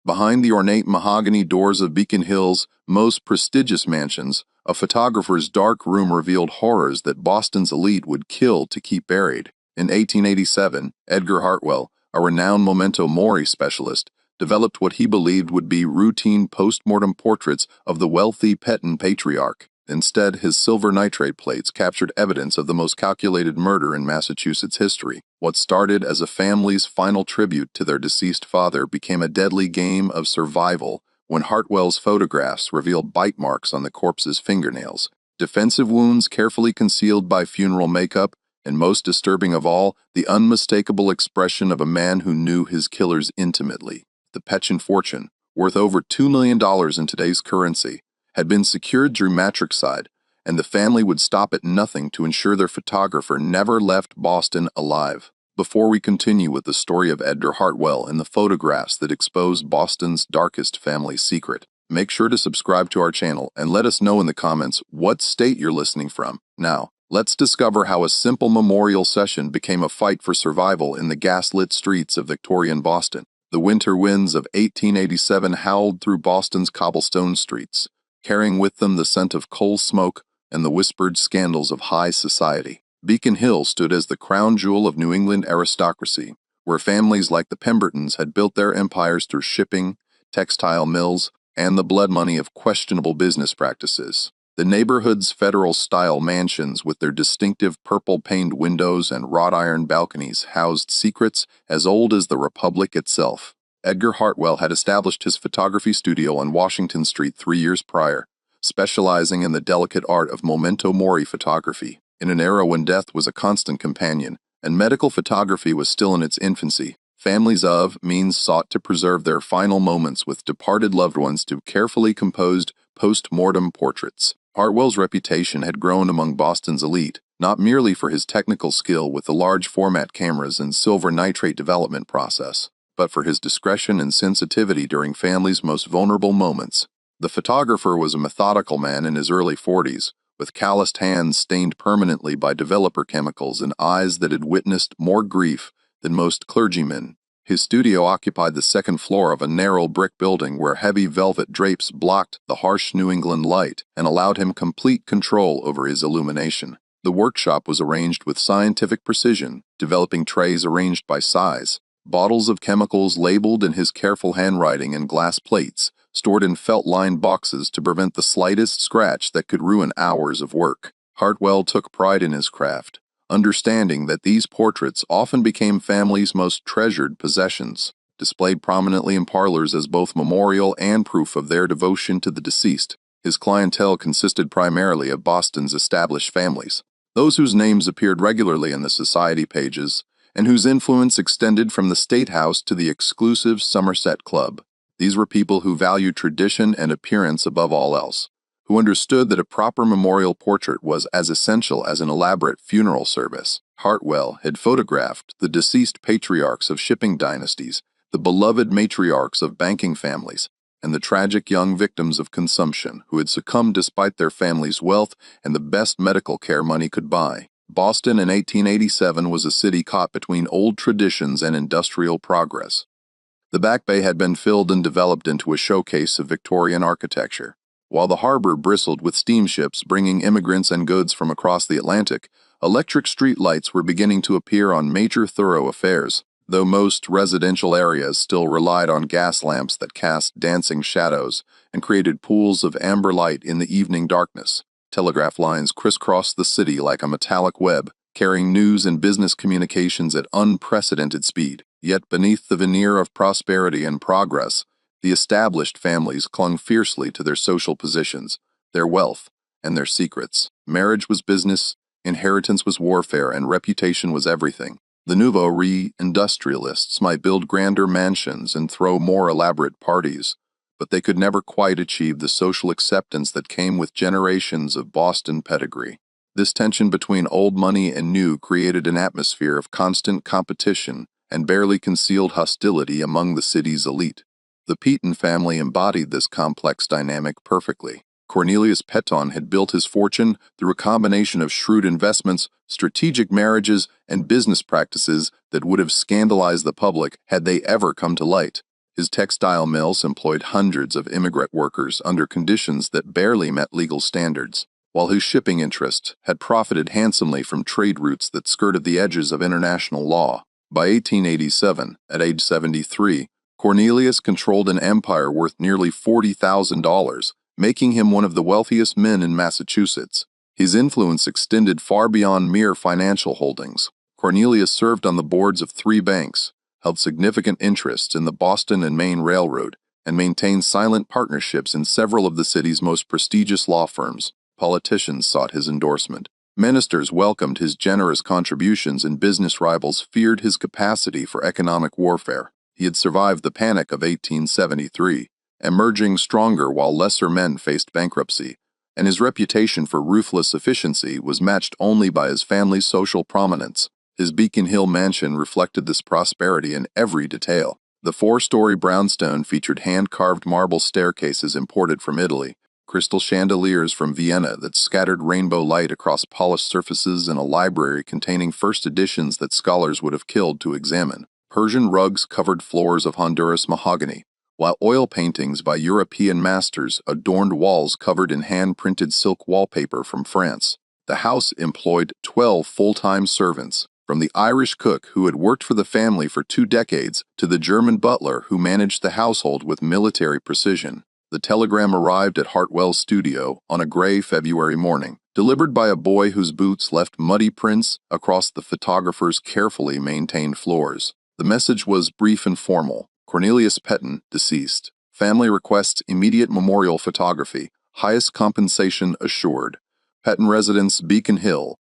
Behind the ornate mahogany doors of Beacon Hill's most prestigious mansions, a photographer's dark room revealed horrors that Boston's elite would kill to keep buried. In 1887, Edgar Hartwell, a renowned memento mori specialist, developed what he believed would be routine post-mortem portraits of the wealthy Petton patriarch. Instead, his silver nitrate plates captured evidence of the most calculated murder in Massachusetts history. What started as a family's final tribute to their deceased father became a deadly game of survival when Hartwell's photographs revealed bite marks on the corpse's fingernails, defensive wounds carefully concealed by funeral makeup, and most disturbing of all, the unmistakable expression of a man who knew his killers intimately. The Petton fortune, worth over $2 million in today's currency, had been secured through matricide, and the family would stop at nothing to ensure their photographer never left Boston alive. Before we continue with the story of Edgar Hartwell and the photographs that exposed Boston's darkest family secret, make sure to subscribe to our channel and let us know in the comments what state you're listening from. Now, let's discover how a simple memorial session became a fight for survival in the gaslit streets of Victorian Boston. The winter winds of 1887 howled through Boston's cobblestone streets, carrying with them the scent of coal smoke and the whispered scandals of high society. Beacon Hill stood as the crown jewel of New England aristocracy, where families like the Pembertons had built their empires through shipping, textile mills, and the blood money of questionable business practices. The neighborhood's federal-style mansions with their distinctive purple-paned windows and wrought-iron balconies housed secrets as old as the Republic itself. Edgar Hartwell had established his photography studio on Washington Street 3 years prior, specializing in the delicate art of memento mori photography. In an era when death was a constant companion and medical photography was still in its infancy, families of means sought to preserve their final moments with departed loved ones through carefully composed post-mortem portraits. Hartwell's reputation had grown among Boston's elite, not merely for his technical skill with the large format cameras and silver nitrate development process, but for his discretion and sensitivity during families' most vulnerable moments. The photographer was a methodical man in his early 40s, with calloused hands stained permanently by developer chemicals and eyes that had witnessed more grief than most clergymen. His studio occupied the second floor of a narrow brick building where heavy velvet drapes blocked the harsh New England light and allowed him complete control over his illumination. The workshop was arranged with scientific precision, developing trays arranged by size, bottles of chemicals labeled in his careful handwriting, and glass plates stored in felt-lined boxes to prevent the slightest scratch that could ruin hours of work. Hartwell took pride in his craft, understanding that these portraits often became families' most treasured possessions, displayed prominently in parlors as both memorial and proof of their devotion to the deceased. His clientele consisted primarily of Boston's established families, those whose names appeared regularly in the society pages, and whose influence extended from the State House to the exclusive Somerset Club. These were people who valued tradition and appearance above all else, who understood that a proper memorial portrait was as essential as an elaborate funeral service. Hartwell had photographed the deceased patriarchs of shipping dynasties, the beloved matriarchs of banking families, and the tragic young victims of consumption who had succumbed despite their family's wealth and the best medical care money could buy. Boston in 1887 was a city caught between old traditions and industrial progress. The Back Bay had been filled and developed into a showcase of Victorian architecture, while the harbor bristled with steamships bringing immigrants and goods from across the Atlantic. Electric street lights were beginning to appear on major thoroughfares, though most residential areas still relied on gas lamps that cast dancing shadows and created pools of amber light in the evening darkness. Telegraph lines crisscrossed the city like a metallic web, carrying news and business communications at unprecedented speed. Yet beneath the veneer of prosperity and progress, the established families clung fiercely to their social positions, their wealth, and their secrets. Marriage was business, inheritance was warfare, and reputation was everything. The nouveau re-industrialists might build grander mansions and throw more elaborate parties, but they could never quite achieve the social acceptance that came with generations of Boston pedigree. This tension between old money and new created an atmosphere of constant competition and barely concealed hostility among the city's elite. The Petton family embodied this complex dynamic perfectly. Cornelius Petton had built his fortune through a combination of shrewd investments, strategic marriages, and business practices that would have scandalized the public had they ever come to light. His textile mills employed hundreds of immigrant workers under conditions that barely met legal standards, while his shipping interests had profited handsomely from trade routes that skirted the edges of international law. By 1887, at age 73, Cornelius controlled an empire worth nearly $40,000, making him one of the wealthiest men in Massachusetts. His influence extended far beyond mere financial holdings. Cornelius served on the boards of 3 banks, held significant interests in the Boston and Maine Railroad, and maintained silent partnerships in several of the city's most prestigious law firms. Politicians sought his endorsement. Ministers welcomed his generous contributions, and business rivals feared his capacity for economic warfare. He had survived the Panic of 1873, emerging stronger while lesser men faced bankruptcy, and his reputation for ruthless efficiency was matched only by his family's social prominence. His Beacon Hill mansion reflected this prosperity in every detail. The 4-story brownstone featured hand-carved marble staircases imported from Italy, crystal chandeliers from Vienna that scattered rainbow light across polished surfaces, and a library containing first editions that scholars would have killed to examine. Persian rugs covered floors of Honduras mahogany, while oil paintings by European masters adorned walls covered in hand-printed silk wallpaper from France. The house employed 12 full-time servants, from the Irish cook who had worked for the family for 2 decades to the German butler who managed the household with military precision. The telegram arrived at Hartwell's studio on a gray February morning, delivered by a boy whose boots left muddy prints across the photographer's carefully maintained floors. The message was brief and formal. Cornelius Petton, deceased. Family requests immediate memorial photography. Highest compensation assured. Petton residence, Beacon Hill.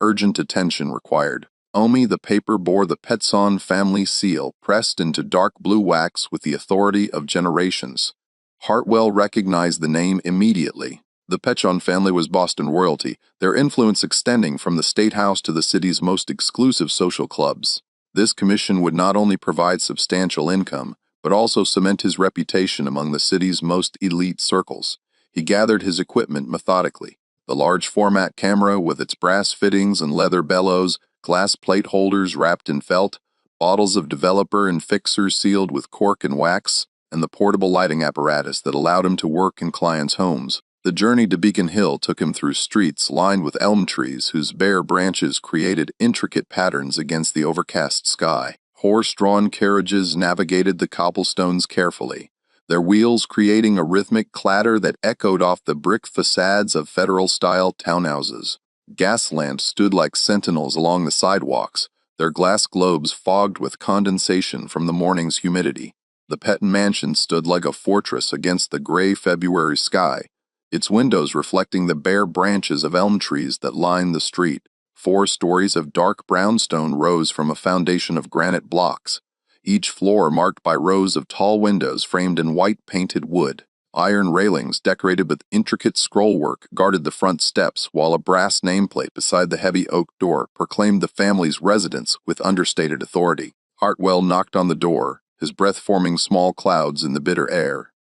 Urgent attention required. Omi, the paper bore the Petson family seal, pressed into dark blue wax with the authority of generations. Hartwell recognized the name immediately. The Petson family was Boston royalty, their influence extending from the State House to the city's most exclusive social clubs. This commission would not only provide substantial income, but also cement his reputation among the city's most elite circles. He gathered his equipment methodically. The large format camera with its brass fittings and leather bellows, glass plate holders wrapped in felt, bottles of developer and fixers sealed with cork and wax, and the portable lighting apparatus that allowed him to work in clients' homes. The journey to Beacon Hill took him through streets lined with elm trees whose bare branches created intricate patterns against the overcast sky. Horse-drawn carriages navigated the cobblestones carefully, their wheels creating a rhythmic clatter that echoed off the brick facades of federal-style townhouses. Gas lamps stood like sentinels along the sidewalks, their glass globes fogged with condensation from the morning's humidity. The Petton mansion stood like a fortress against the gray February sky, its windows reflecting the bare branches of elm trees that lined the street. 4 stories of dark brownstone rose from a foundation of granite blocks, each floor marked by rows of tall windows framed in white painted wood. Iron railings decorated with intricate scrollwork guarded the front steps, while a brass nameplate beside the heavy oak door proclaimed the family's residence with understated authority. Hartwell knocked on the door, his breath forming small clouds in the bitter air.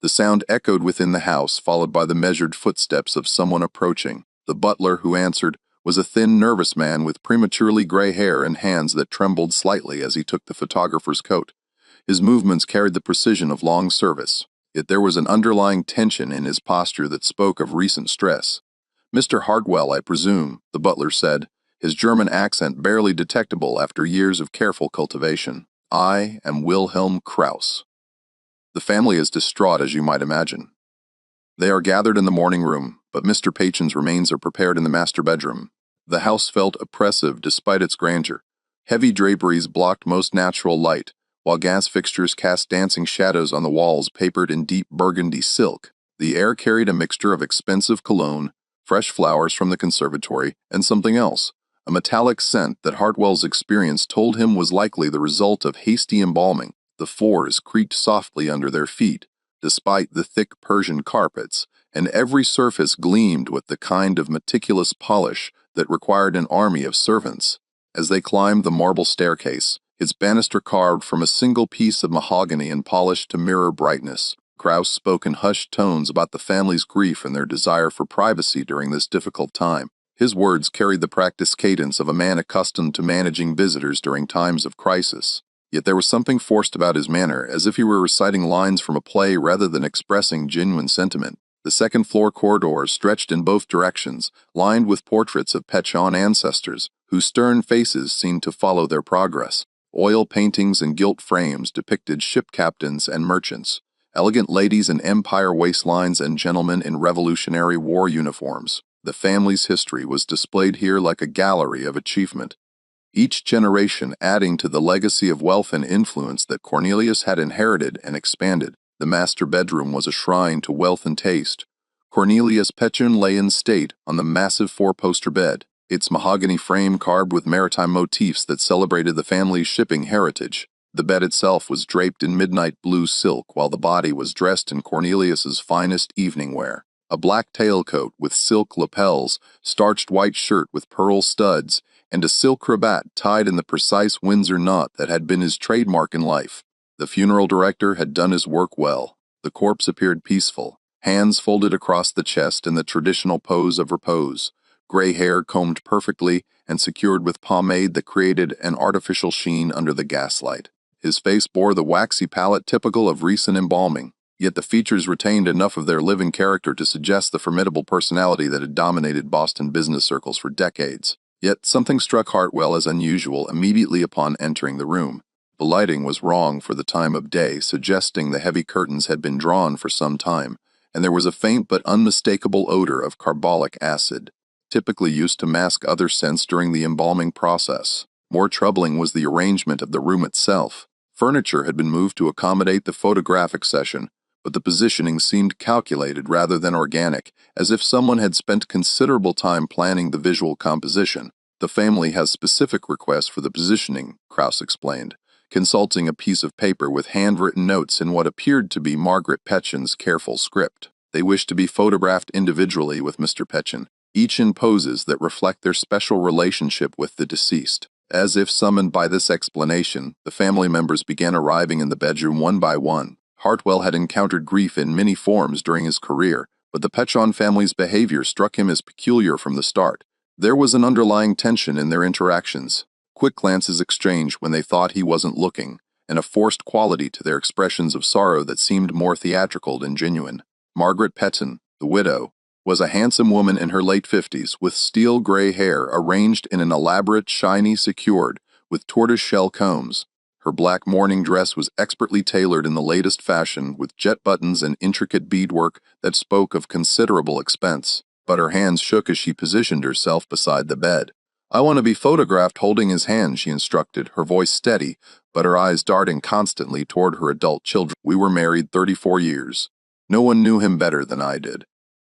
The sound echoed within the house, followed by the measured footsteps of someone approaching. The butler who answered was a thin, nervous man with prematurely gray hair and hands that trembled slightly as he took the photographer's coat. His movements carried the precision of long service, yet there was an underlying tension in his posture that spoke of recent stress. "Mr. Hartwell, I presume," the butler said, his German accent barely detectable after years of careful cultivation. "I am Wilhelm Krauss." The family is distraught, as you might imagine. They are gathered in the morning room, but Mr. Pachen's remains are prepared in the master bedroom. The house felt oppressive despite its grandeur. Heavy draperies blocked most natural light, while gas fixtures cast dancing shadows on the walls papered in deep burgundy silk. The air carried a mixture of expensive cologne, fresh flowers from the conservatory, and something else, a metallic scent that Hartwell's experience told him was likely the result of hasty embalming. The floors creaked softly under their feet, despite the thick Persian carpets, and every surface gleamed with the kind of meticulous polish that required an army of servants. As they climbed the marble staircase, its banister carved from a single piece of mahogany and polished to mirror brightness, Krauss spoke in hushed tones about the family's grief and their desire for privacy during this difficult time. His words carried the practiced cadence of a man accustomed to managing visitors during times of crisis. Yet there was something forced about his manner, as if he were reciting lines from a play rather than expressing genuine sentiment. The second-floor corridors stretched in both directions, lined with portraits of Petchon ancestors, whose stern faces seemed to follow their progress. Oil paintings and gilt frames depicted ship captains and merchants, elegant ladies in empire waistlines and gentlemen in Revolutionary War uniforms. The family's history was displayed here like a gallery of achievement, each generation adding to the legacy of wealth and influence that Cornelius had inherited and expanded. The master bedroom was a shrine to wealth and taste. Cornelius Petchon lay in state on the massive four-poster bed, its mahogany frame carved with maritime motifs that celebrated the family's shipping heritage. The bed itself was draped in midnight blue silk, while the body was dressed in Cornelius's finest evening wear. A black tailcoat with silk lapels, starched white shirt with pearl studs, and a silk cravat tied in the precise Windsor knot that had been his trademark in life. The funeral director had done his work well. The corpse appeared peaceful, hands folded across the chest in the traditional pose of repose, gray hair combed perfectly and secured with pomade that created an artificial sheen under the gaslight. His face bore the waxy pallor typical of recent embalming, yet the features retained enough of their living character to suggest the formidable personality that had dominated Boston business circles for decades. Yet something struck Hartwell as unusual immediately upon entering the room. The lighting was wrong for the time of day, suggesting the heavy curtains had been drawn for some time, and there was a faint but unmistakable odor of carbolic acid, typically used to mask other scents during the embalming process. More troubling was the arrangement of the room itself. Furniture had been moved to accommodate the photographic session, but the positioning seemed calculated rather than organic, as if someone had spent considerable time planning the visual composition. The family has specific requests for the positioning, Krauss explained, consulting a piece of paper with handwritten notes in what appeared to be Margaret Petchon's careful script. They wish to be photographed individually with Mr. Petchon, each in poses that reflect their special relationship with the deceased. As if summoned by this explanation, the family members began arriving in the bedroom one by one. Hartwell had encountered grief in many forms during his career, but the Petchon family's behavior struck him as peculiar from the start. There was an underlying tension in their interactions, quick glances exchanged when they thought he wasn't looking, and a forced quality to their expressions of sorrow that seemed more theatrical than genuine. Margaret Petchon, the widow, was a handsome woman in her late 50s with steel gray hair arranged in an elaborate, shiny secured with tortoise-shell combs. Her black mourning dress was expertly tailored in the latest fashion with jet buttons and intricate beadwork that spoke of considerable expense, but her hands shook as she positioned herself beside the bed. "I want to be photographed holding his hand," she instructed, her voice steady, but her eyes darting constantly toward her adult children. "We were married 34 years. No one knew him better than I did."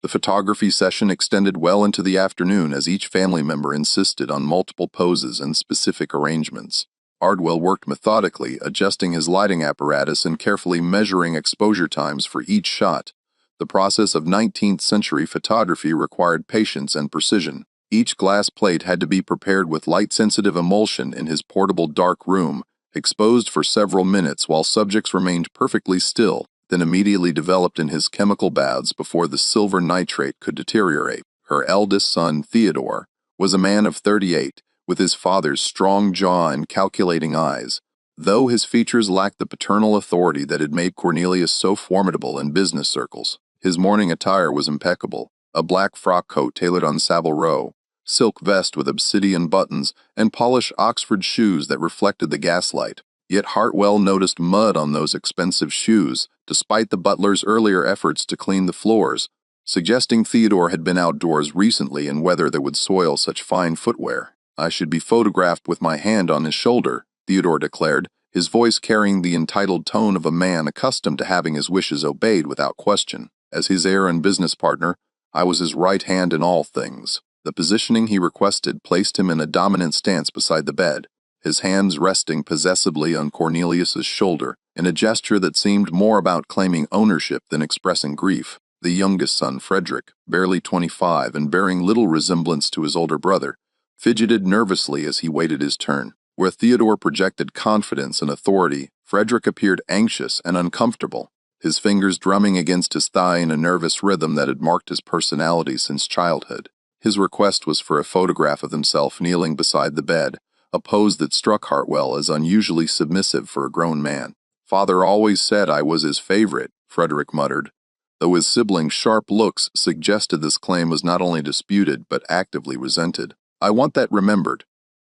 The photography session extended well into the afternoon as each family member insisted on multiple poses and specific arrangements. Hartwell worked methodically, adjusting his lighting apparatus and carefully measuring exposure times for each shot. The process of 19th-century photography required patience and precision. Each glass plate had to be prepared with light-sensitive emulsion in his portable dark room, exposed for several minutes while subjects remained perfectly still, then immediately developed in his chemical baths before the silver nitrate could deteriorate. Her eldest son, Theodore, was a man of 38, with his father's strong jaw and calculating eyes. Though his features lacked the paternal authority that had made Cornelius so formidable in business circles, his morning attire was impeccable: a black frock coat tailored on Savile Row, silk vest with obsidian buttons, and polished Oxford shoes that reflected the gaslight. Yet Hartwell noticed mud on those expensive shoes, despite the butler's earlier efforts to clean the floors, suggesting Theodore had been outdoors recently in weather that would soil such fine footwear. "I should be photographed with my hand on his shoulder," Theodore declared, his voice carrying the entitled tone of a man accustomed to having his wishes obeyed without question. As his heir and business partner, I was his right hand in all things. The positioning he requested placed him in a dominant stance beside the bed, his hands resting possessively on Cornelius's shoulder, in a gesture that seemed more about claiming ownership than expressing grief. The youngest son, Frederick, barely 25 and bearing little resemblance to his older brother, fidgeted nervously as he waited his turn. Where Theodore projected confidence and authority, Frederick appeared anxious and uncomfortable, his fingers drumming against his thigh in a nervous rhythm that had marked his personality since childhood. His request was for a photograph of himself kneeling beside the bed, a pose that struck Hartwell as unusually submissive for a grown man. "Father always said I was his favorite," Frederick muttered, though his sibling's sharp looks suggested this claim was not only disputed but actively resented. "I want that remembered."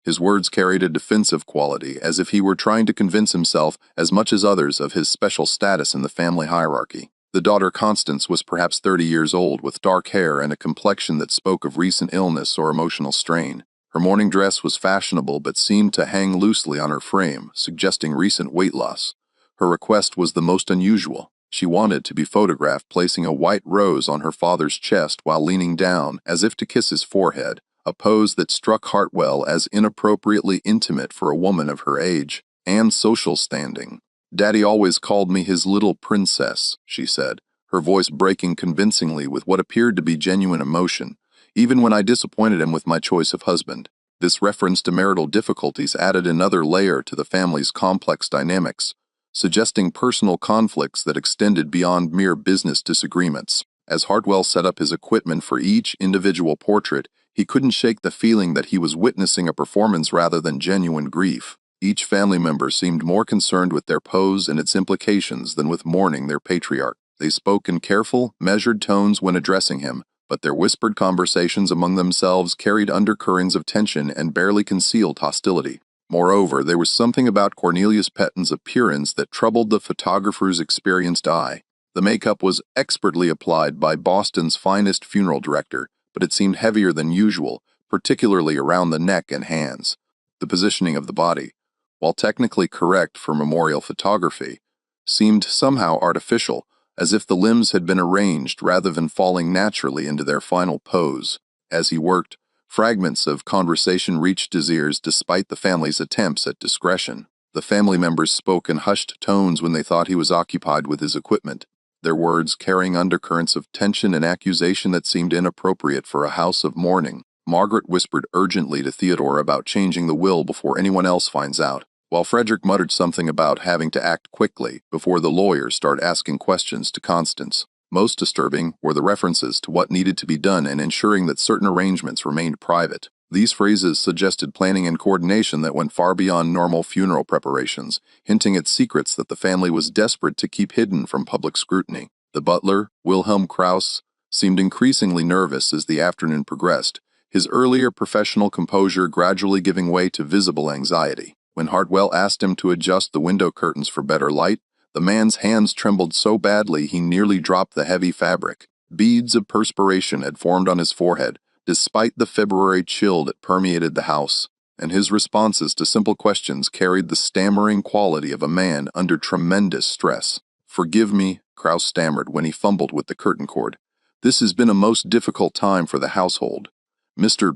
His words carried a defensive quality, as if he were trying to convince himself, as much as others, of his special status in the family hierarchy. The daughter Constance was perhaps 30 years old, with dark hair and a complexion that spoke of recent illness or emotional strain. Her morning dress was fashionable but seemed to hang loosely on her frame, suggesting recent weight loss. Her request was the most unusual. She wanted to be photographed placing a white rose on her father's chest while leaning down, as if to kiss his forehead, a pose that struck Hartwell as inappropriately intimate for a woman of her age and social standing. "Daddy always called me his little princess," she said, her voice breaking convincingly with what appeared to be genuine emotion, "even when I disappointed him with my choice of husband." This reference to marital difficulties added another layer to the family's complex dynamics, suggesting personal conflicts that extended beyond mere business disagreements. As Hartwell set up his equipment for each individual portrait, he couldn't shake the feeling that he was witnessing a performance rather than genuine grief. Each family member seemed more concerned with their pose and its implications than with mourning their patriarch. They spoke in careful, measured tones when addressing him, but their whispered conversations among themselves carried undercurrents of tension and barely concealed hostility. Moreover, there was something about Cornelius Petton's appearance that troubled the photographer's experienced eye. The makeup was expertly applied by Boston's finest funeral director, but it seemed heavier than usual, particularly around the neck and hands. The positioning of the body, while technically correct for memorial photography, seemed somehow artificial, as if the limbs had been arranged rather than falling naturally into their final pose. As he worked, fragments of conversation reached his ears despite the family's attempts at discretion. The family members spoke in hushed tones when they thought he was occupied with his equipment, their words carrying undercurrents of tension and accusation that seemed inappropriate for a house of mourning. Margaret whispered urgently to Theodore about changing the will before anyone else finds out, while Frederick muttered something about having to act quickly before the lawyers start asking questions to Constance. Most disturbing were the references to what needed to be done and ensuring that certain arrangements remained private. These phrases suggested planning and coordination that went far beyond normal funeral preparations, hinting at secrets that the family was desperate to keep hidden from public scrutiny. The butler, Wilhelm Krauss, seemed increasingly nervous as the afternoon progressed, his earlier professional composure gradually giving way to visible anxiety. When Hartwell asked him to adjust the window curtains for better light, the man's hands trembled so badly he nearly dropped the heavy fabric. Beads of perspiration had formed on his forehead, despite the February chill that permeated the house, and his responses to simple questions carried the stammering quality of a man under tremendous stress. "Forgive me," Krauss stammered when he fumbled with the curtain cord. "This has been a most difficult time for the household. Mr.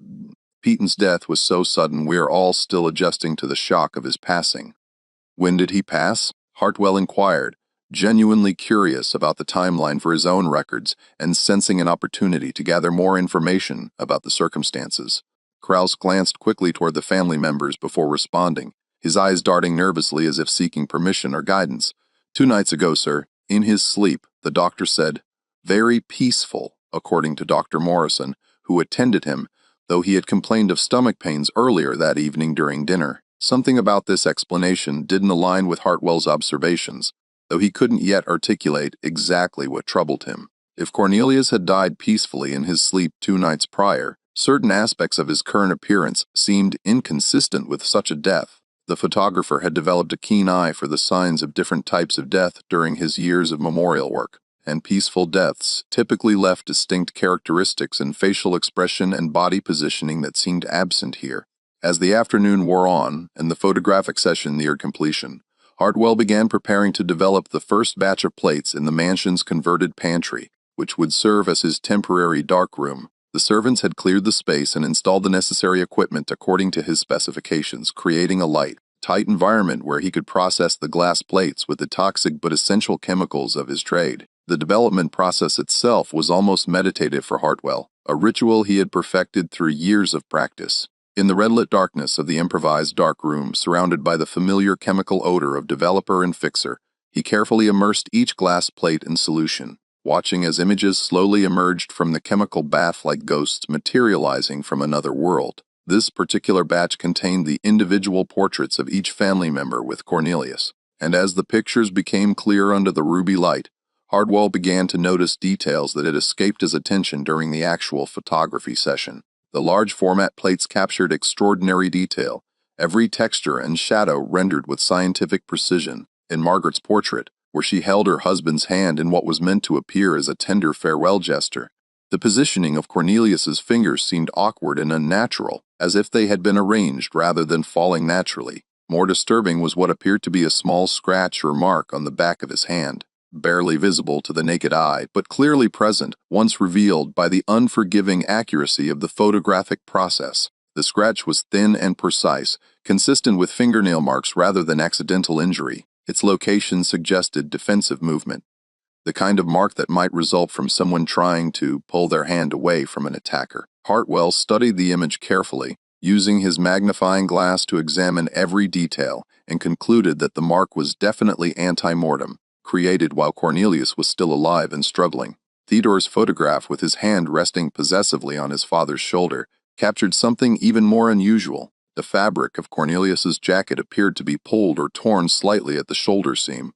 Peaton's death was so sudden we are all still adjusting to the shock of his passing." "When did he pass?" Hartwell inquired, genuinely curious about the timeline for his own records and sensing an opportunity to gather more information about the circumstances. Krauss glanced quickly toward the family members before responding, his eyes darting nervously as if seeking permission or guidance. "2 nights ago, sir, in his sleep," the doctor said. "Very peaceful," according to Dr. Morrison, who attended him, though he had complained of stomach pains earlier that evening during dinner. Something about this explanation didn't align with Hartwell's observations, though he couldn't yet articulate exactly what troubled him. If Cornelius had died peacefully in his sleep 2 nights prior, certain aspects of his current appearance seemed inconsistent with such a death. The photographer had developed a keen eye for the signs of different types of death during his years of memorial work, and peaceful deaths typically left distinct characteristics in facial expression and body positioning that seemed absent here. As the afternoon wore on and the photographic session neared completion, Hartwell began preparing to develop the first batch of plates in the mansion's converted pantry, which would serve as his temporary darkroom. The servants had cleared the space and installed the necessary equipment according to his specifications, creating a light, tight environment where he could process the glass plates with the toxic but essential chemicals of his trade. The development process itself was almost meditative for Hartwell, a ritual he had perfected through years of practice. In the red-lit darkness of the improvised darkroom, surrounded by the familiar chemical odor of developer and fixer, he carefully immersed each glass plate in solution, watching as images slowly emerged from the chemical bath like ghosts materializing from another world. This particular batch contained the individual portraits of each family member with Cornelius, and as the pictures became clear under the ruby light, Hartwell began to notice details that had escaped his attention during the actual photography session. The large format plates captured extraordinary detail, every texture and shadow rendered with scientific precision. In Margaret's portrait, where she held her husband's hand in what was meant to appear as a tender farewell gesture, the positioning of Cornelius's fingers seemed awkward and unnatural, as if they had been arranged rather than falling naturally. More disturbing was what appeared to be a small scratch or mark on the back of his hand, barely visible to the naked eye, but clearly present once revealed by the unforgiving accuracy of the photographic process. The scratch was thin and precise, consistent with fingernail marks rather than accidental injury. Its location suggested defensive movement, the kind of mark that might result from someone trying to pull their hand away from an attacker. Hartwell studied the image carefully, using his magnifying glass to examine every detail, and concluded that the mark was definitely ante-mortem, created while Cornelius was still alive and struggling. Theodore's photograph, with his hand resting possessively on his father's shoulder, captured something even more unusual. The fabric of Cornelius's jacket appeared to be pulled or torn slightly at the shoulder seam,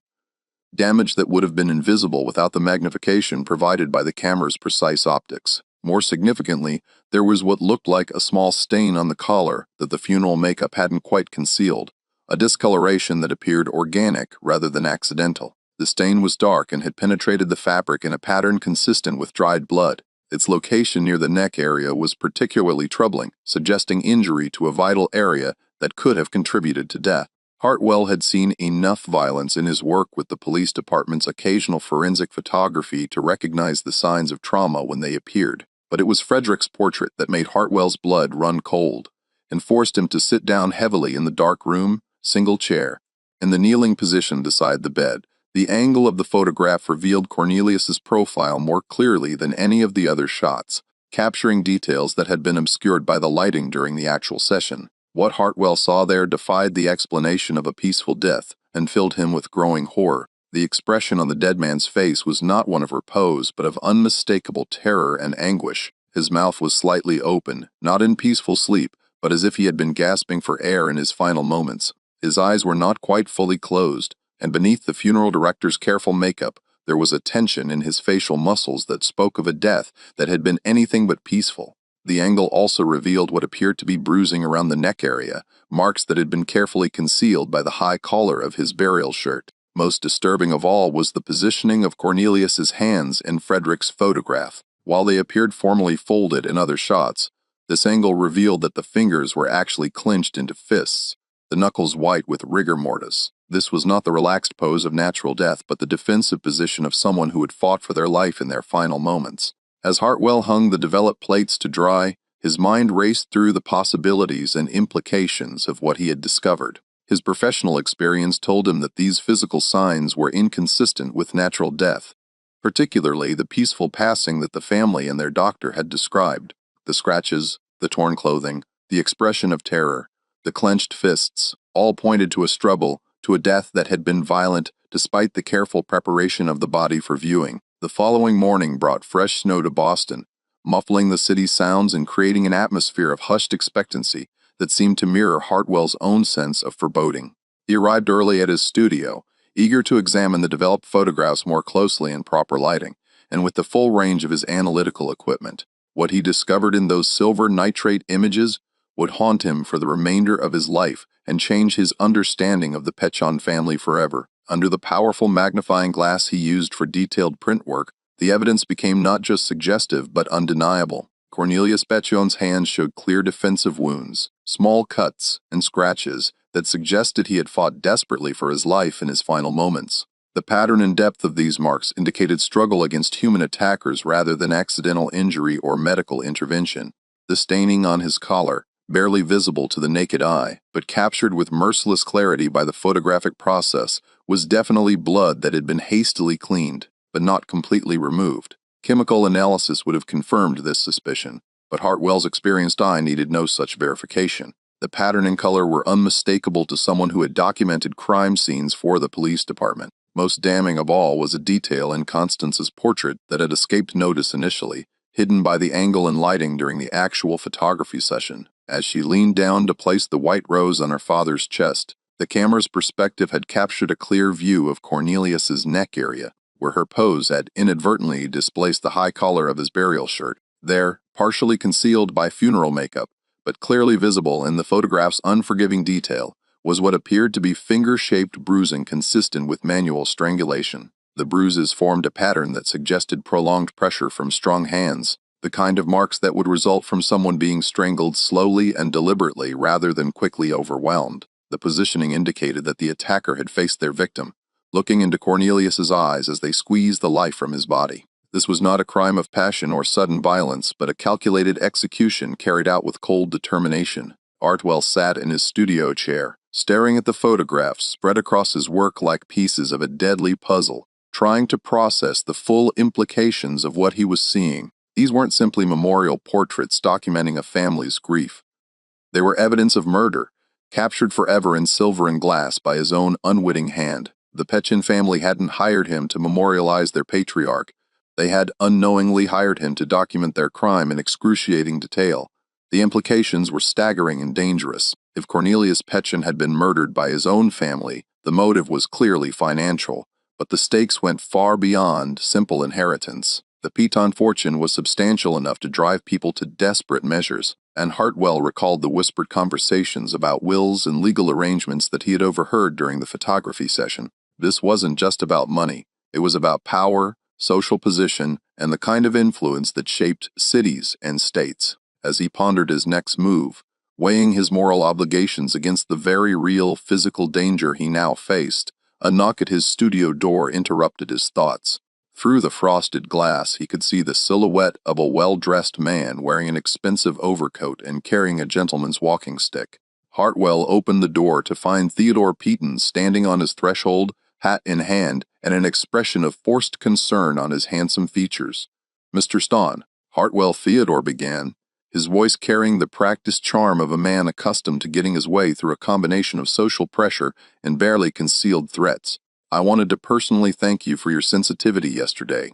damage that would have been invisible without the magnification provided by the camera's precise optics. More significantly, there was what looked like a small stain on the collar that the funeral makeup hadn't quite concealed, a discoloration that appeared organic rather than accidental. The stain was dark and had penetrated the fabric in a pattern consistent with dried blood. Its location near the neck area was particularly troubling, suggesting injury to a vital area that could have contributed to death. Hartwell had seen enough violence in his work with the police department's occasional forensic photography to recognize the signs of trauma when they appeared. But it was Frederick's portrait that made Hartwell's blood run cold and forced him to sit down heavily in the dark room, single chair, in the kneeling position beside the bed. The angle of the photograph revealed Cornelius's profile more clearly than any of the other shots, capturing details that had been obscured by the lighting during the actual session. What Hartwell saw there defied the explanation of a peaceful death and filled him with growing horror. The expression on the dead man's face was not one of repose, but of unmistakable terror and anguish. His mouth was slightly open, not in peaceful sleep, but as if he had been gasping for air in his final moments. His eyes were not quite fully closed, and beneath the funeral director's careful makeup, there was a tension in his facial muscles that spoke of a death that had been anything but peaceful. The angle also revealed what appeared to be bruising around the neck area, marks that had been carefully concealed by the high collar of his burial shirt. Most disturbing of all was the positioning of Cornelius's hands in Frederick's photograph. While they appeared formally folded in other shots, this angle revealed that the fingers were actually clenched into fists, the knuckles white with rigor mortis. This was not the relaxed pose of natural death, but the defensive position of someone who had fought for their life in their final moments. As Hartwell hung the developed plates to dry, his mind raced through the possibilities and implications of what he had discovered. His professional experience told him that these physical signs were inconsistent with natural death, particularly the peaceful passing that the family and their doctor had described. The scratches, the torn clothing, the expression of terror, the clenched fists, all pointed to a struggle, to a death that had been violent despite the careful preparation of the body for viewing. The following morning brought fresh snow to Boston, muffling the city's sounds and creating an atmosphere of hushed expectancy that seemed to mirror Hartwell's own sense of foreboding. He arrived early at his studio, eager to examine the developed photographs more closely in proper lighting, and with the full range of his analytical equipment. What he discovered in those silver nitrate images would haunt him for the remainder of his life and change his understanding of the Pechon family forever. Under the powerful magnifying glass he used for detailed print work, the evidence became not just suggestive but undeniable. Cornelius Pechon's hands showed clear defensive wounds, small cuts and scratches that suggested he had fought desperately for his life in his final moments. The pattern and depth of these marks indicated struggle against human attackers rather than accidental injury or medical intervention. The staining on his collar, barely visible to the naked eye, but captured with merciless clarity by the photographic process, was definitely blood that had been hastily cleaned, but not completely removed. Chemical analysis would have confirmed this suspicion, but Hartwell's experienced eye needed no such verification. The pattern and color were unmistakable to someone who had documented crime scenes for the police department. Most damning of all was a detail in Constance's portrait that had escaped notice initially, hidden by the angle and lighting during the actual photography session. As she leaned down to place the white rose on her father's chest, the camera's perspective had captured a clear view of Cornelius's neck area, where her pose had inadvertently displaced the high collar of his burial shirt. There, partially concealed by funeral makeup, but clearly visible in the photograph's unforgiving detail, was what appeared to be finger-shaped bruising consistent with manual strangulation. The bruises formed a pattern that suggested prolonged pressure from strong hands, the kind of marks that would result from someone being strangled slowly and deliberately rather than quickly overwhelmed. The positioning indicated that the attacker had faced their victim, looking into Cornelius's eyes as they squeezed the life from his body. This was not a crime of passion or sudden violence, but a calculated execution carried out with cold determination. Hartwell sat in his studio chair, staring at the photographs spread across his work like pieces of a deadly puzzle, trying to process the full implications of what he was seeing. These weren't simply memorial portraits documenting a family's grief. They were evidence of murder, captured forever in silver and glass by his own unwitting hand. The Petchin family hadn't hired him to memorialize their patriarch. They had unknowingly hired him to document their crime in excruciating detail. The implications were staggering and dangerous. If Cornelius Petchin had been murdered by his own family, the motive was clearly financial, but the stakes went far beyond simple inheritance. The Piton fortune was substantial enough to drive people to desperate measures, and Hartwell recalled the whispered conversations about wills and legal arrangements that he had overheard during the photography session. This wasn't just about money. It was about power, social position, and the kind of influence that shaped cities and states. As he pondered his next move, weighing his moral obligations against the very real physical danger he now faced, a knock at his studio door interrupted his thoughts. Through the frosted glass, he could see the silhouette of a well-dressed man wearing an expensive overcoat and carrying a gentleman's walking stick. Hartwell opened the door to find Theodore Piton standing on his threshold, hat in hand, and an expression of forced concern on his handsome features. "Mr. Stone," Hartwell Theodore began, his voice carrying the practiced charm of a man accustomed to getting his way through a combination of social pressure and barely concealed threats. "I wanted to personally thank you for your sensitivity yesterday.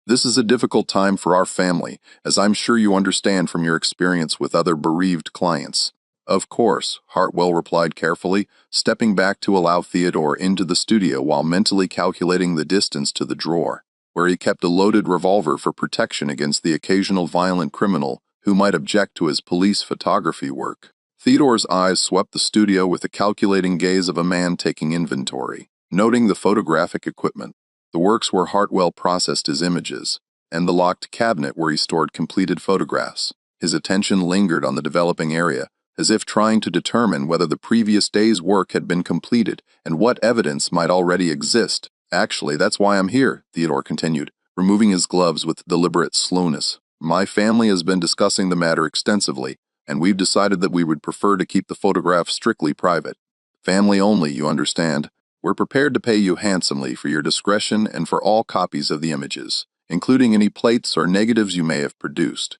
This is a difficult time for our family, as I'm sure you understand from your experience with other bereaved clients." "Of course," Hartwell replied carefully, stepping back to allow Theodore into the studio while mentally calculating the distance to the drawer, where he kept a loaded revolver for protection against the occasional violent criminal who might object to his police photography work. Theodore's eyes swept the studio with the calculating gaze of a man taking inventory, noting the photographic equipment, the works where Hartwell processed his images, and the locked cabinet where he stored completed photographs. His attention lingered on the developing area, as if trying to determine whether the previous day's work had been completed and what evidence might already exist. "Actually, that's why I'm here," Theodore continued, removing his gloves with deliberate slowness. "My family has been discussing the matter extensively, and we've decided that we would prefer to keep the photograph strictly private. Family only, you understand. We're prepared to pay you handsomely for your discretion and for all copies of the images, including any plates or negatives you may have produced."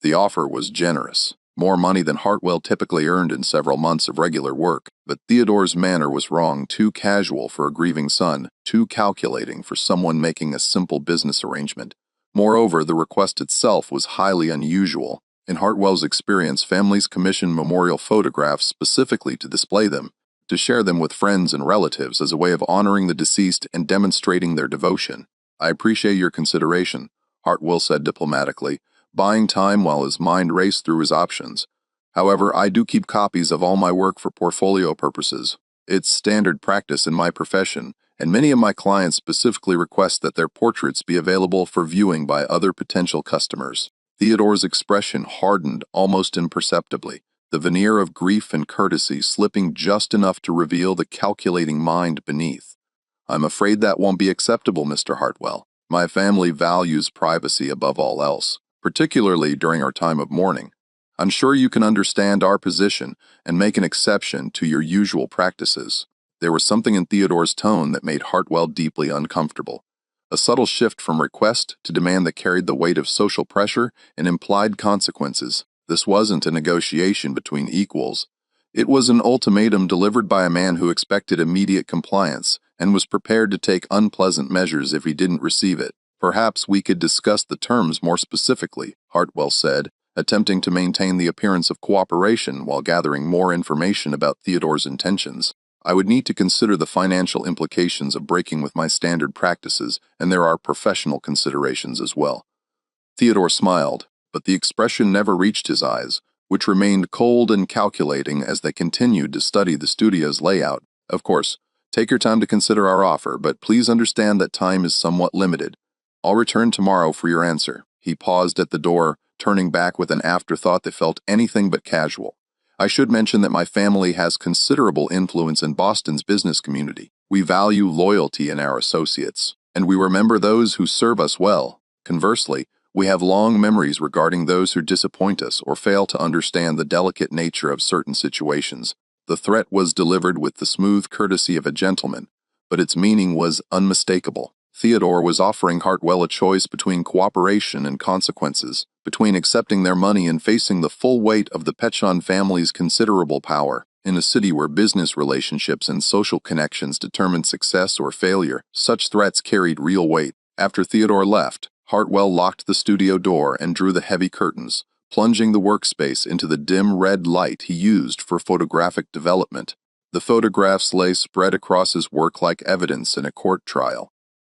The offer was generous, more money than Hartwell typically earned in several months of regular work, but Theodore's manner was wrong, too casual for a grieving son, too calculating for someone making a simple business arrangement. Moreover, the request itself was highly unusual. In Hartwell's experience, families commission memorial photographs specifically to display them, to share them with friends and relatives as a way of honoring the deceased and demonstrating their devotion. "I appreciate your consideration," Hartwell said diplomatically, buying time while his mind raced through his options. "However, I do keep copies of all my work for portfolio purposes. It's standard practice in my profession, and many of my clients specifically request that their portraits be available for viewing by other potential customers." Theodore's expression hardened almost imperceptibly, the veneer of grief and courtesy slipping just enough to reveal the calculating mind beneath. "I'm afraid that won't be acceptable, Mr. Hartwell. My family values privacy above all else, particularly during our time of mourning. I'm sure you can understand our position and make an exception to your usual practices." There was something in Theodore's tone that made Hartwell deeply uncomfortable. A subtle shift from request to demand that carried the weight of social pressure and implied consequences. This wasn't a negotiation between equals. It was an ultimatum delivered by a man who expected immediate compliance and was prepared to take unpleasant measures if he didn't receive it. "Perhaps we could discuss the terms more specifically," Hartwell said, attempting to maintain the appearance of cooperation while gathering more information about Theodore's intentions. I would need to consider the financial implications of breaking with my standard practices, and there are professional considerations as well. Theodore smiled, but the expression never reached his eyes, which remained cold and calculating as they continued to study the studio's layout. Of course, take your time to consider our offer, but please understand that time is somewhat limited. I'll return tomorrow for your answer. He paused at the door, turning back with an afterthought that felt anything but casual. I should mention that my family has considerable influence in Boston's business community. We value loyalty in our associates, and we remember those who serve us well. Conversely, we have long memories regarding those who disappoint us or fail to understand the delicate nature of certain situations. The threat was delivered with the smooth courtesy of a gentleman, but its meaning was unmistakable. Theodore was offering Hartwell a choice between cooperation and consequences, between accepting their money and facing the full weight of the Plantation family's considerable power. In a city where business relationships and social connections determined success or failure, such threats carried real weight. After Theodore left, Hartwell locked the studio door and drew the heavy curtains, plunging the workspace into the dim red light he used for photographic development. The photographs lay spread across his work like evidence in a court trial,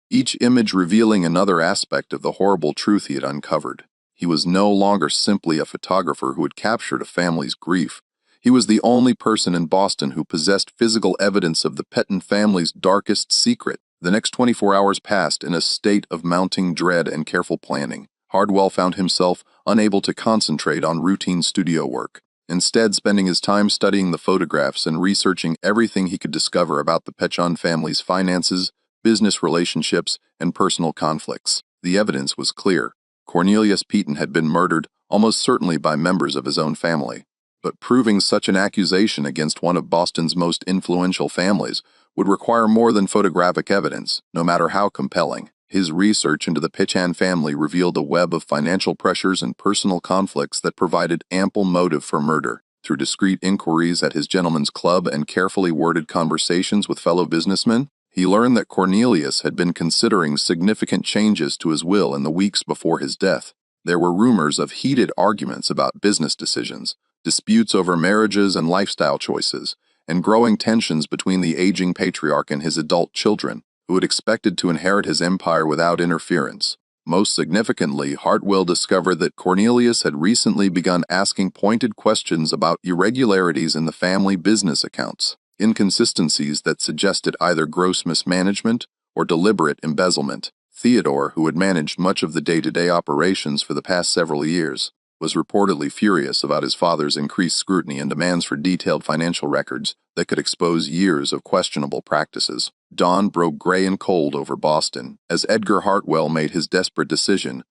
each image revealing another aspect of the horrible truth he had uncovered. He was no longer simply a photographer who had captured a family's grief. He was the only person in Boston who possessed physical evidence of the Plantation family's darkest secret. The next 24 hours passed in a state of mounting dread and careful planning. Hartwell found himself unable to concentrate on routine studio work, instead spending his time studying the photographs and researching everything he could discover about the Plantation family's finances, business relationships, and personal conflicts. The evidence was clear. Cornelius Peyton had been murdered, almost certainly by members of his own family. But proving such an accusation against one of Boston's most influential families would require more than photographic evidence, no matter how compelling. His research into the Plantation family revealed a web of financial pressures and personal conflicts that provided ample motive for murder. Through discreet inquiries at his gentleman's club and carefully worded conversations with fellow businessmen, he learned that Cornelius had been considering significant changes to his will in the weeks before his death. There were rumors of heated arguments about business decisions, disputes over marriages and lifestyle choices, and growing tensions between the aging patriarch and his adult children, who had expected to inherit his empire without interference. Most significantly, Hartwell discovered that Cornelius had recently begun asking pointed questions about irregularities in the family business accounts, inconsistencies that suggested either gross mismanagement or deliberate embezzlement. Theodore, who had managed much of the day-to-day operations for the past several years, was reportedly furious about his father's increased scrutiny and demands for detailed financial records that could expose years of questionable practices. Dawn broke gray and cold over Boston as Edgar Hartwell made his desperate decision,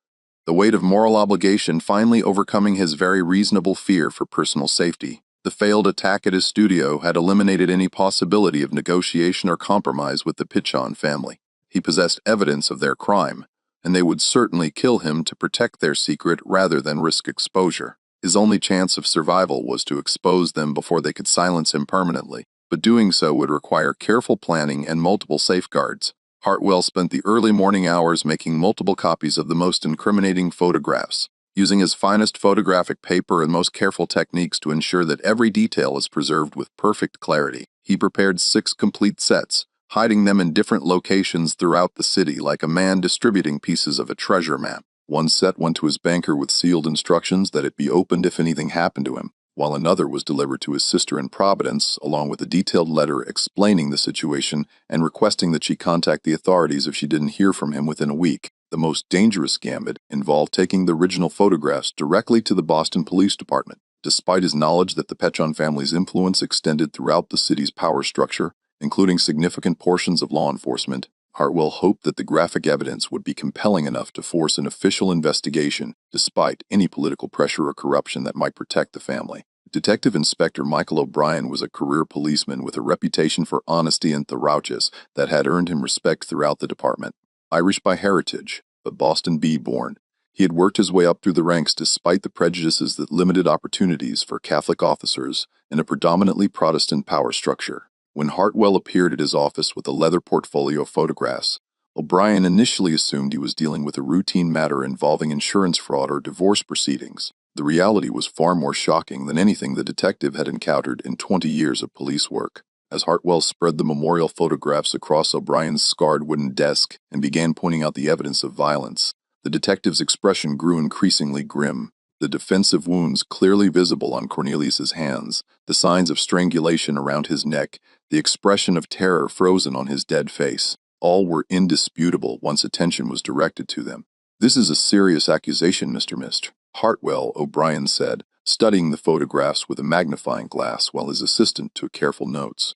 the weight of moral obligation finally overcoming his very reasonable fear for personal safety. The failed attack at his studio had eliminated any possibility of negotiation or compromise with the Plantation family. He possessed evidence of their crime, and they would certainly kill him to protect their secret rather than risk exposure. His only chance of survival was to expose them before they could silence him permanently, but doing so would require careful planning and multiple safeguards. Hartwell spent the early morning hours making multiple copies of the most incriminating photographs, using his finest photographic paper and most careful techniques to ensure that every detail is preserved with perfect clarity. He prepared 6 complete sets, hiding them in different locations throughout the city like a man distributing pieces of a treasure map. One set went to his banker with sealed instructions that it be opened if anything happened to him, while another was delivered to his sister in Providence, along with a detailed letter explaining the situation and requesting that she contact the authorities if she didn't hear from him within a week. The most dangerous gambit involved taking the original photographs directly to the Boston Police Department. Despite his knowledge that the Plantation family's influence extended throughout the city's power structure, including significant portions of law enforcement, Hartwell hoped that the graphic evidence would be compelling enough to force an official investigation despite any political pressure or corruption that might protect the family. Detective Inspector Michael O'Brien was a career policeman with a reputation for honesty and thoroughness that had earned him respect throughout the department. Irish by heritage, but Boston born, he had worked his way up through the ranks despite the prejudices that limited opportunities for Catholic officers in a predominantly Protestant power structure. When Hartwell appeared at his office with a leather portfolio of photographs, O'Brien initially assumed he was dealing with a routine matter involving insurance fraud or divorce proceedings. The reality was far more shocking than anything the detective had encountered in 20 years of police work. As Hartwell spread the memorial photographs across O'Brien's scarred wooden desk and began pointing out the evidence of violence, the detective's expression grew increasingly grim. The defensive wounds clearly visible on Cornelius's hands, the signs of strangulation around his neck, the expression of terror frozen on his dead face, all were indisputable once attention was directed to them. "This is a serious accusation, Mr. Mist," Hartwell, O'Brien said, studying the photographs with a magnifying glass while his assistant took careful notes.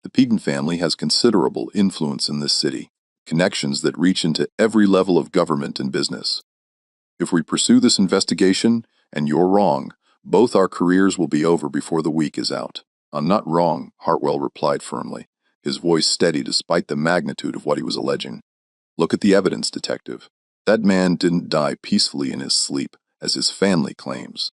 "The Peden family has considerable influence in this city, connections that reach into every level of government and business. If we pursue this investigation, and you're wrong, both our careers will be over before the week is out." "I'm not wrong," Hartwell replied firmly, his voice steady despite the magnitude of what he was alleging. "Look at the evidence, detective. That man didn't die peacefully in his sleep, as his family claims.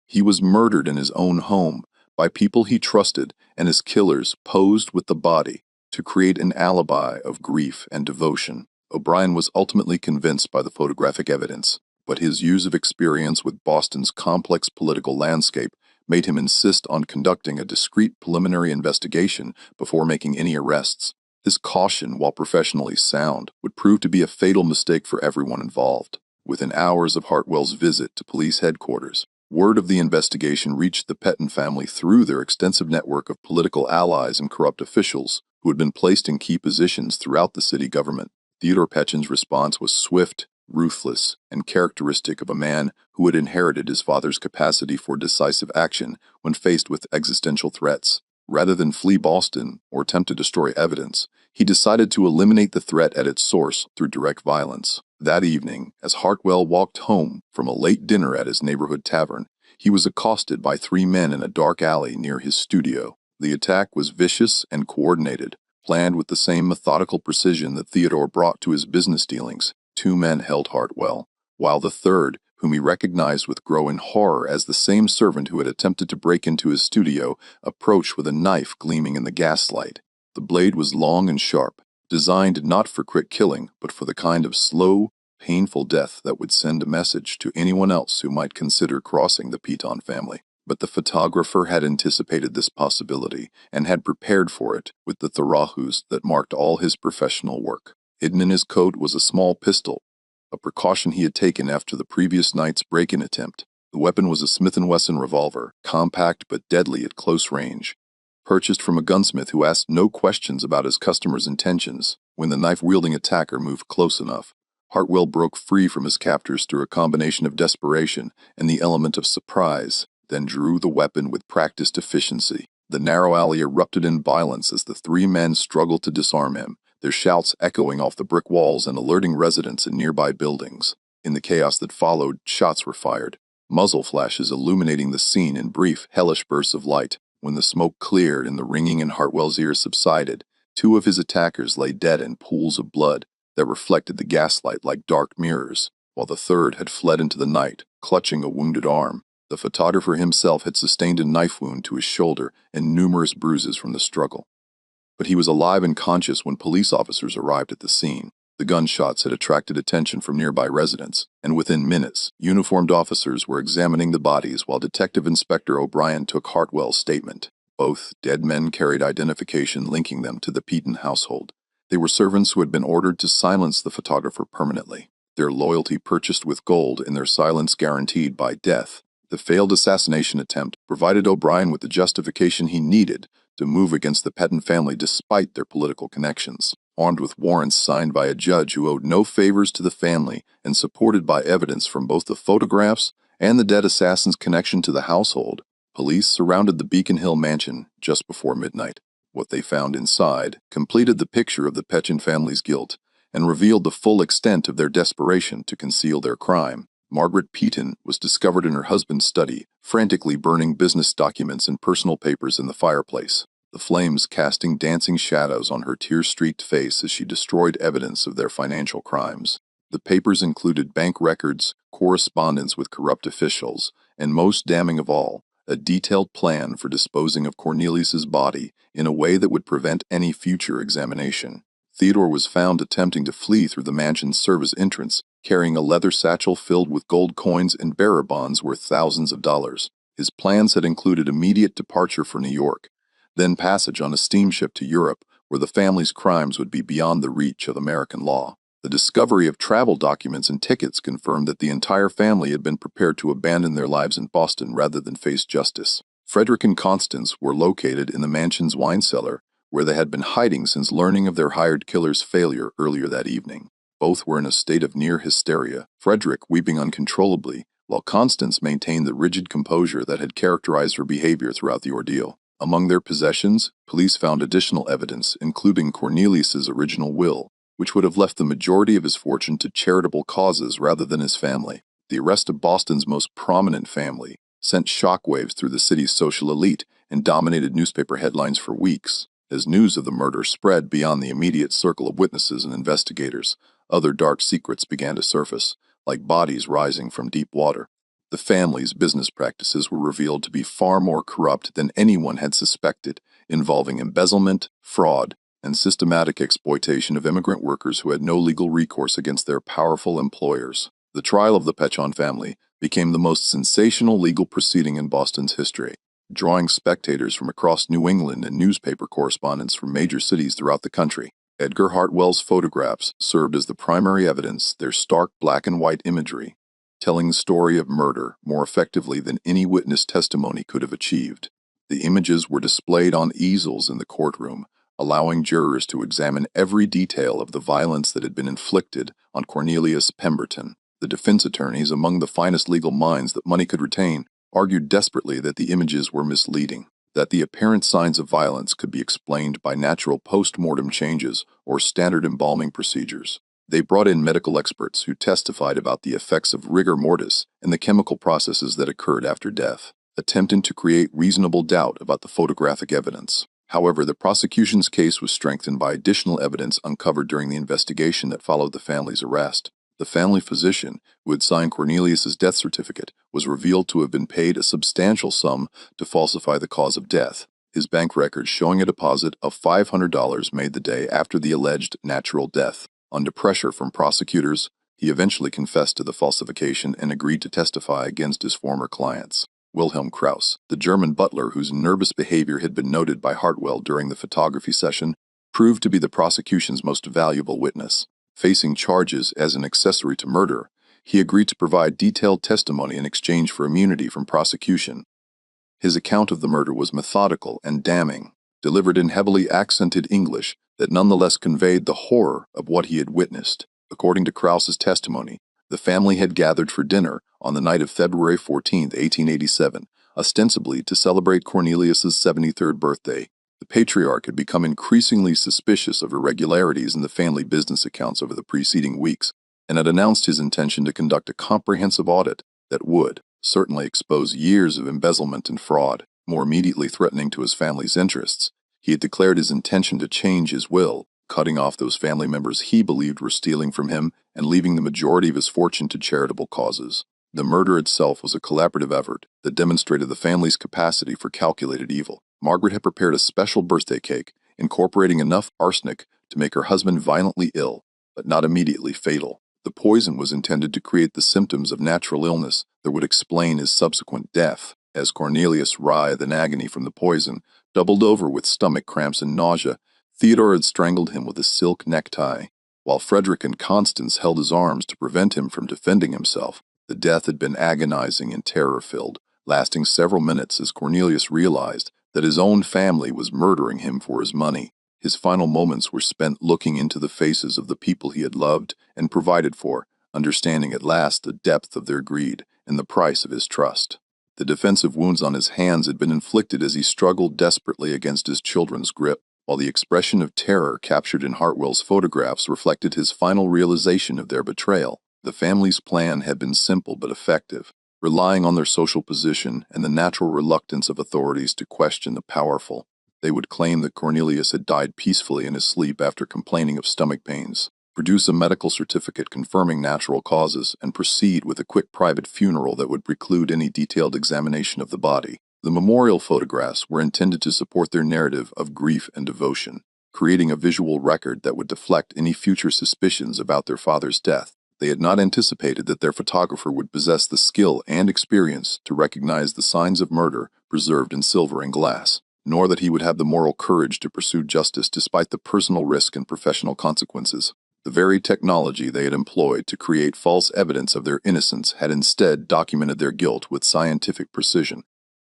He was murdered in his own home by people he trusted, and his killers posed with the body to create an alibi of grief and devotion." O'Brien was ultimately convinced by the photographic evidence, but his years of experience with Boston's complex political landscape made him insist on conducting a discreet preliminary investigation before making any arrests. His caution, while professionally sound, would prove to be a fatal mistake for everyone involved. Within hours of Hartwell's visit to police headquarters, word of the investigation reached the Peden family through their extensive network of political allies and corrupt officials who had been placed in key positions throughout the city government. Theodore Petchen's response was swift, ruthless, and characteristic of a man who had inherited his father's capacity for decisive action when faced with existential threats. Rather than flee Boston or attempt to destroy evidence, he decided to eliminate the threat at its source through direct violence. That evening, as Hartwell walked home from a late dinner at his neighborhood tavern, he was accosted by three men in a dark alley near his studio. The attack was vicious and coordinated, planned with the same methodical precision that Theodore brought to his business dealings. Two men held Hartwell, while the third, whom he recognized with growing horror as the same servant who had attempted to break into his studio, approached with a knife gleaming in the gaslight. The blade was long and sharp, designed not for quick killing, but for the kind of slow, painful death that would send a message to anyone else who might consider crossing the Peden family. But the photographer had anticipated this possibility and had prepared for it with the thorahus that marked all his professional work. Hidden in his coat was a small pistol, a precaution he had taken after the previous night's break-in attempt. The weapon was a Smith & Wesson revolver, compact but deadly at close range, purchased from a gunsmith who asked no questions about his customer's intentions. When the knife-wielding attacker moved close enough, Hartwell broke free from his captors through a combination of desperation and the element of surprise, then drew the weapon with practiced efficiency. The narrow alley erupted in violence as the three men struggled to disarm him, their shouts echoing off the brick walls and alerting residents in nearby buildings. In the chaos that followed, shots were fired, muzzle flashes illuminating the scene in brief, hellish bursts of light. When the smoke cleared and the ringing in Hartwell's ears subsided, two of his attackers lay dead in pools of blood that reflected the gaslight like dark mirrors, while the third had fled into the night, clutching a wounded arm. The photographer himself had sustained a knife wound to his shoulder and numerous bruises from the struggle. But he was alive and conscious when police officers arrived at the scene. The gunshots had attracted attention from nearby residents, and within minutes, uniformed officers were examining the bodies while Detective Inspector O'Brien took Hartwell's statement. Both dead men carried identification linking them to the Peden household. They were servants who had been ordered to silence the photographer permanently, their loyalty purchased with gold and their silence guaranteed by death. The failed assassination attempt provided O'Brien with the justification he needed to move against the Peden family despite their political connections. Armed with warrants signed by a judge who owed no favors to the family and supported by evidence from both the photographs and the dead assassin's connection to the household, police surrounded the Beacon Hill mansion just before midnight. What they found inside completed the picture of the Peden family's guilt and revealed the full extent of their desperation to conceal their crime. Margaret Peden was discovered in her husband's study, frantically burning business documents and personal papers in the fireplace, the flames casting dancing shadows on her tear-streaked face as she destroyed evidence of their financial crimes. The papers included bank records, correspondence with corrupt officials, and most damning of all, a detailed plan for disposing of Cornelius's body in a way that would prevent any future examination. Theodore was found attempting to flee through the mansion's service entrance, carrying a leather satchel filled with gold coins and bearer bonds worth thousands of dollars. His plans had included immediate departure for New York, then passage on a steamship to Europe, where the family's crimes would be beyond the reach of American law. The discovery of travel documents and tickets confirmed that the entire family had been prepared to abandon their lives in Boston rather than face justice. Frederick and Constance were located in the mansion's wine cellar, where they had been hiding since learning of their hired killer's failure earlier that evening. Both were in a state of near hysteria, Frederick weeping uncontrollably, while Constance maintained the rigid composure that had characterized her behavior throughout the ordeal. Among their possessions, police found additional evidence, including Cornelius's original will, which would have left the majority of his fortune to charitable causes rather than his family. The arrest of Boston's most prominent family sent shockwaves through the city's social elite and dominated newspaper headlines for weeks. As news of the murder spread beyond the immediate circle of witnesses and investigators, other dark secrets began to surface, like bodies rising from deep water. The family's business practices were revealed to be far more corrupt than anyone had suspected, involving embezzlement, fraud, and systematic exploitation of immigrant workers who had no legal recourse against their powerful employers. The trial of the Pechon family became the most sensational legal proceeding in Boston's history, drawing spectators from across New England and newspaper correspondents from major cities throughout the country. Edgar Hartwell's photographs served as the primary evidence, their stark black and white imagery, telling the story of murder more effectively than any witness testimony could have achieved. The images were displayed on easels in the courtroom, allowing jurors to examine every detail of the violence that had been inflicted on Cornelius Pemberton. The defense attorneys, among the finest legal minds that money could retain, argued desperately that the images were misleading, that the apparent signs of violence could be explained by natural post-mortem changes or standard embalming procedures. They brought in medical experts who testified about the effects of rigor mortis and the chemical processes that occurred after death, attempting to create reasonable doubt about the photographic evidence. However, the prosecution's case was strengthened by additional evidence uncovered during the investigation that followed the family's arrest. The family physician who had signed Cornelius's death certificate was revealed to have been paid a substantial sum to falsify the cause of death, his bank records showing a deposit of $500 made the day after the alleged natural death. Under pressure from prosecutors, he eventually confessed to the falsification and agreed to testify against his former clients. Wilhelm Krauss, the German butler whose nervous behavior had been noted by Hartwell during the photography session, proved to be the prosecution's most valuable witness. Facing charges as an accessory to murder, he agreed to provide detailed testimony in exchange for immunity from prosecution. His account of the murder was methodical and damning, delivered in heavily accented English that nonetheless conveyed the horror of what he had witnessed. According to Krauss's testimony, the family had gathered for dinner on the night of February 14, 1887, ostensibly to celebrate Cornelius's 73rd birthday. The patriarch had become increasingly suspicious of irregularities in the family business accounts over the preceding weeks and had announced his intention to conduct a comprehensive audit that would certainly expose years of embezzlement and fraud. More immediately threatening to his family's interests, he had declared his intention to change his will, cutting off those family members he believed were stealing from him and leaving the majority of his fortune to charitable causes. The murder itself was a collaborative effort that demonstrated the family's capacity for calculated evil. Margaret had prepared a special birthday cake, incorporating enough arsenic to make her husband violently ill, but not immediately fatal. The poison was intended to create the symptoms of natural illness that would explain his subsequent death. As Cornelius writhed in agony from the poison, doubled over with stomach cramps and nausea, Theodore had strangled him with a silk necktie, while Frederick and Constance held his arms to prevent him from defending himself. The death had been agonizing and terror-filled, lasting several minutes as Cornelius realized that his own family was murdering him for his money. His final moments were spent looking into the faces of the people he had loved and provided for, understanding at last the depth of their greed and the price of his trust. The defensive wounds on his hands had been inflicted as he struggled desperately against his children's grip, while the expression of terror captured in Hartwell's photographs reflected his final realization of their betrayal. The family's plan had been simple but effective, relying on their social position and the natural reluctance of authorities to question the powerful. They would claim that Cornelius had died peacefully in his sleep after complaining of stomach pains, produce a medical certificate confirming natural causes, and proceed with a quick private funeral that would preclude any detailed examination of the body. The memorial photographs were intended to support their narrative of grief and devotion, creating a visual record that would deflect any future suspicions about their father's death. They had not anticipated that their photographer would possess the skill and experience to recognize the signs of murder preserved in silver and glass, nor that he would have the moral courage to pursue justice despite the personal risk and professional consequences. The very technology they had employed to create false evidence of their innocence had instead documented their guilt with scientific precision.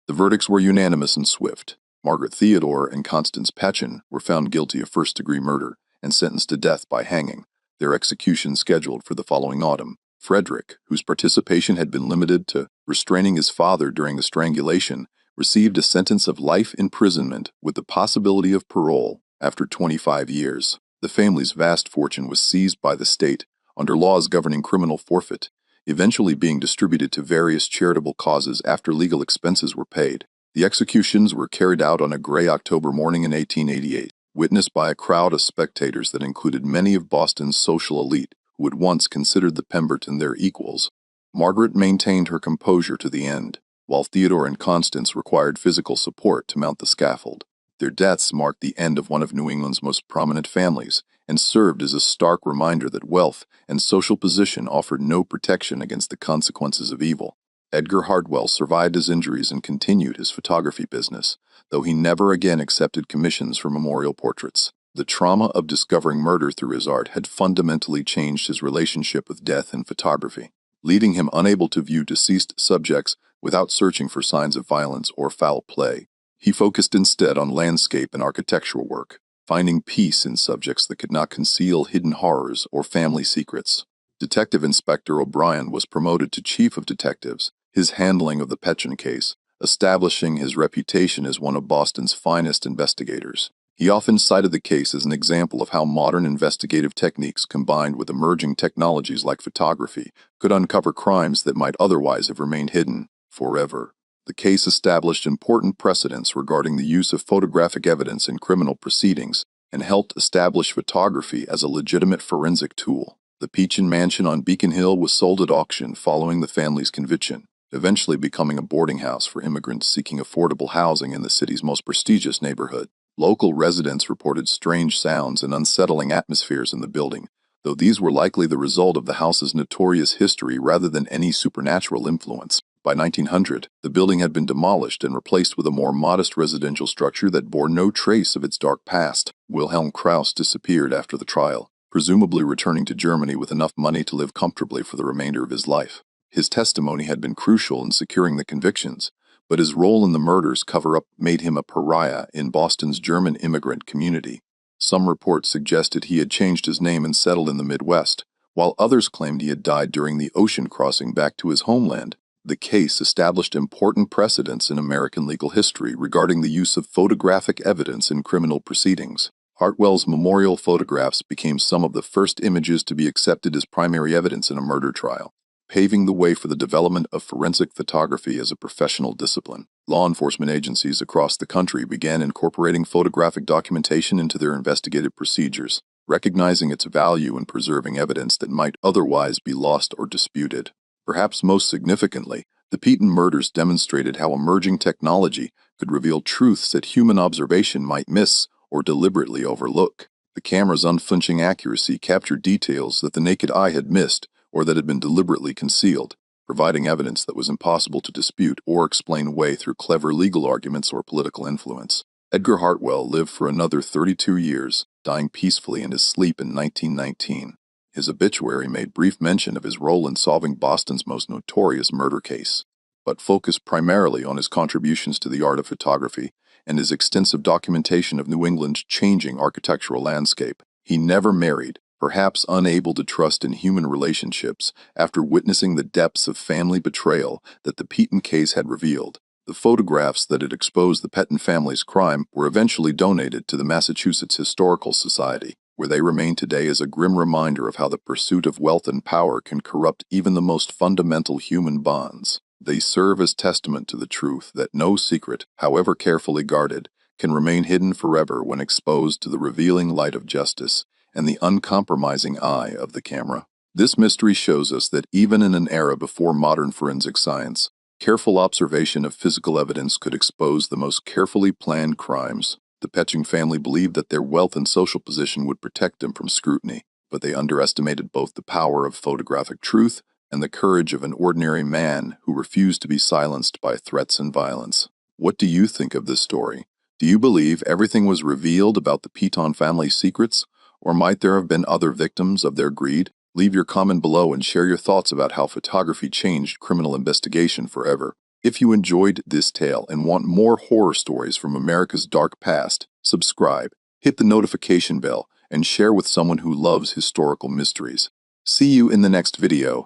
The verdicts were unanimous and swift. Margaret Theodore and Constance Patchen were found guilty of first-degree murder and sentenced to death by hanging, their execution scheduled for the following autumn. Frederick, whose participation had been limited to restraining his father during the strangulation, received a sentence of life imprisonment with the possibility of parole after 25 years. The family's vast fortune was seized by the state under laws governing criminal forfeit, eventually being distributed to various charitable causes after legal expenses were paid. The executions were carried out on a gray October morning in 1888, witnessed by a crowd of spectators that included many of Boston's social elite who had once considered the Pemberton their equals. Margaret maintained her composure to the end, while Theodore and Constance required physical support to mount the scaffold. Their deaths marked the end of one of New England's most prominent families and served as a stark reminder that wealth and social position offered no protection against the consequences of evil. Edgar Hartwell survived his injuries and continued his photography business, though he never again accepted commissions for memorial portraits. The trauma of discovering murder through his art had fundamentally changed his relationship with death and photography, leaving him unable to view deceased subjects without searching for signs of violence or foul play. He focused instead on landscape and architectural work, finding peace in subjects that could not conceal hidden horrors or family secrets. Detective Inspector O'Brien was promoted to Chief of Detectives, his handling of the Patchen case establishing his reputation as one of Boston's finest investigators. He often cited the case as an example of how modern investigative techniques combined with emerging technologies like photography could uncover crimes that might otherwise have remained hidden forever. The case established important precedents regarding the use of photographic evidence in criminal proceedings and helped establish photography as a legitimate forensic tool. The Patchen Mansion on Beacon Hill was sold at auction following the family's conviction, eventually becoming a boarding house for immigrants seeking affordable housing in the city's most prestigious neighborhood. Local residents reported strange sounds and unsettling atmospheres in the building, though these were likely the result of the house's notorious history rather than any supernatural influence. By 1900, the building had been demolished and replaced with a more modest residential structure that bore no trace of its dark past. Wilhelm Krauss disappeared after the trial, presumably returning to Germany with enough money to live comfortably for the remainder of his life. His testimony had been crucial in securing the convictions, but his role in the murders cover-up made him a pariah in Boston's German immigrant community. Some reports suggested he had changed his name and settled in the Midwest, while others claimed he had died during the ocean crossing back to his homeland. The case established important precedents in American legal history regarding the use of photographic evidence in criminal proceedings. Hartwell's memorial photographs became some of the first images to be accepted as primary evidence in a murder trial, paving the way for the development of forensic photography as a professional discipline. Law enforcement agencies across the country began incorporating photographic documentation into their investigative procedures, recognizing its value in preserving evidence that might otherwise be lost or disputed. Perhaps most significantly, the Patchen murders demonstrated how emerging technology could reveal truths that human observation might miss or deliberately overlook. The camera's unflinching accuracy captured details that the naked eye had missed or that had been deliberately concealed, providing evidence that was impossible to dispute or explain away through clever legal arguments or political influence. Edgar Hartwell lived for another 32 years, dying peacefully in his sleep in 1919. His obituary made brief mention of his role in solving Boston's most notorious murder case, but focused primarily on his contributions to the art of photography and his extensive documentation of New England's changing architectural landscape. He never married, perhaps unable to trust in human relationships after witnessing the depths of family betrayal that the Patchen case had revealed. The photographs that had exposed the Patchen family's crime were eventually donated to the Massachusetts Historical Society, where they remain today as a grim reminder of how the pursuit of wealth and power can corrupt even the most fundamental human bonds. They serve as testament to the truth that no secret, however carefully guarded, can remain hidden forever when exposed to the revealing light of justice and the uncompromising eye of the camera. This mystery shows us that even in an era before modern forensic science, careful observation of physical evidence could expose the most carefully planned crimes. The Petching family believed that their wealth and social position would protect them from scrutiny, but they underestimated both the power of photographic truth and the courage of an ordinary man who refused to be silenced by threats and violence. What do you think of this story? Do you believe everything was revealed about the Piton family's secrets, or might there have been other victims of their greed? Leave your comment below and share your thoughts about how photography changed criminal investigation forever. If you enjoyed this tale and want more horror stories from America's dark past, subscribe, hit the notification bell, and share with someone who loves historical mysteries. See you in the next video.